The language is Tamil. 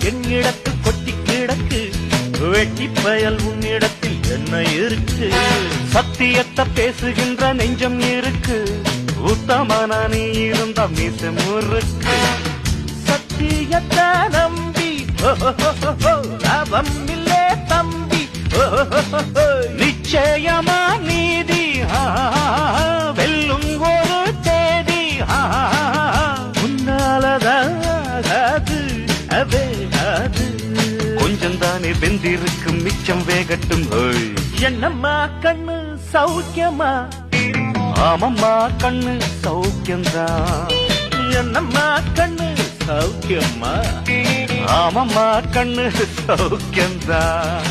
என்னிடத்தில் கொட்டி கிடக்கு, வெட்டி பயல் உன்னிடத்தில் என்ன இருக்கு? சத்தியத்தை பேசுகின்ற நெஞ்சம் இருக்கு, உத்தமான நீ இருந்த மீச முறுக்கு. சத்தியத்தை நம்பி லாபம் இல்லே தம்பி, நிச்சயமா நீதி வெல்லும் ஒரு தேதி. உன்னாலதாது அவேகாது, கொஞ்சம் தானே வெந்திருக்கும் மிச்சம் வேகட்டும். என்னம்மா கண்ணு சௌக்கியமா? ஆமம்மா கண்ணு சௌக்கியம்தான். என்னம்மா கண்ணு சௌக்கியமா? ஆமம்மா கண்ணு சௌக்கியம்தான்.